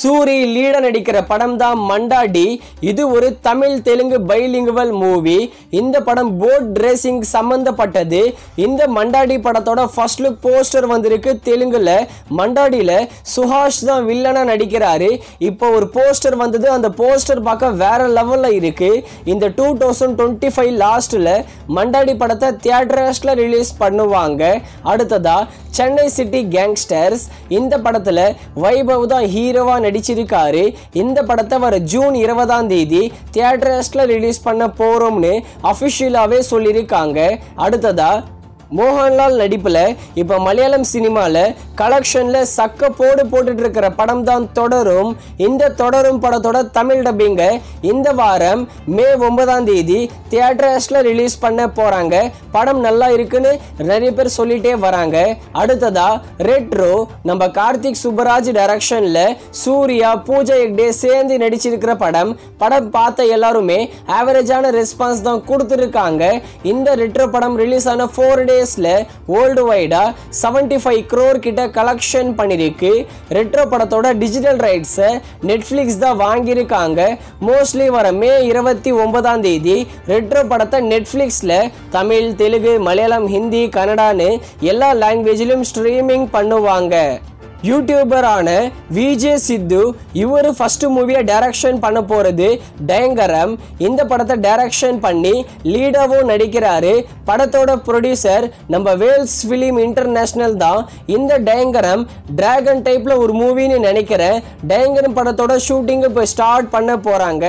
சூரி லீட நடிக்கிற படம் தான் மண்டாடி. இது ஒரு தமிழ் தெலுங்கு பைலிங்குவல் மூவி. இந்த படம் போட் ரேசிங் சம்பந்தப்பட்டது. இந்த மண்டாடி படத்தோட ஃபர்ஸ்ட் லுக் போஸ்டர் வந்திருக்கு தெலுங்குல. மண்டாடியில சுஹாஷ் தான் வில்லனா நடிக்கிறாரு. இப்போ ஒரு போஸ்டர் வந்தது. அந்த போஸ்டர் பார்க்க வேற லெவல்ல இருக்கு. இந்த 2025 லாஸ்ட்ல மண்டாடி படத்தை தியேட்டர்ஸ்ல ரிலீஸ் பண்ணுவாங்க. அடுத்ததா சென்னை சிட்டி கேங்ஸ்டர்ஸ். இந்த படத்துல வைபவ் தான் ஹீரோவா நடிச்சிருக்காரு. இந்த படத்தை வர ஜூன் 20ஆம் தேதி தியேட்டர்ஸ்ல ரிலீஸ் பண்ண போறோம்னு அபிஷியலாவே சொல்லியிருக்காங்க. அடுத்ததா மோகன்லால் நடிப்புல இப்ப மலையாளம் சினிமால கலெக்ஷன்ல சக்க போட்டுட்டு இருக்கிற படம் தான் தொடரும். இந்த தொடரும் படத்தோட தமிழ் டப்பிங்க இந்த வாரம் மே 9ஆம் தேதி தியேட்டர்ஸ்ல ரிலீஸ் பண்ண போறாங்க. படம் நல்லா இருக்குன்னு நிறைய பேர் சொல்லிட்டே வராங்க. அடுத்ததா ரெட்ரோ நம்ம கார்த்திக் சுப்பராஜ் டைரக்ஷன்ல சூர்யா பூஜா ஹெக்டே சேர்ந்து நடிச்சிருக்கிற படம். படம் பார்த்த எல்லாருமே ஆவரேஜான ரெஸ்பான்ஸ் தான் கொடுத்துருக்காங்க. இந்த ரெட்ரோ படம் ரிலீஸ் ஆன 4 days வேர்ல்டு வைடா 75 crore கிட்ட கலெக்ஷன் பண்ணிருக்கு. ரெட்ரோ படத்தோட டிஜிட்டல் ரைட்ஸ் நெட்ஃபிளிக்ஸ் தான் வாங்கியிருக்காங்க. மோஸ்ட்லி வர மே 29ஆம் தேதி ரெட்ரோ படத்தை நெட்ஃபிளிக்ஸ்ல தமிழ், தெலுங்கு, மலையாளம், ஹிந்தி, கன்னடான்னு எல்லா லாங்குவேஜிலும் ஸ்ட்ரீமிங் பண்ணுவாங்க. யூடியூபரான விஜே சித்து இவர் ஃபர்ஸ்ட் மூவியை டைரக்ஷன் பண்ண போறது டயங்கரம். இந்த படத்தை டைரக்ஷன் பண்ணி லீடாவும் நடிக்கிறாரு. படத்தோட ப்ரொடியூசர் நம்ம வேல்ஸ் ஃபிலிம் இன்டர்நேஷனல் தான். இந்த டயங்கரம் டிராகன் டைப்ல ஒரு மூவின்னு நினைக்கிறேன். டயங்கரம் படத்தோட ஷூட்டிங் இப்போ ஸ்டார்ட் பண்ண போறாங்க.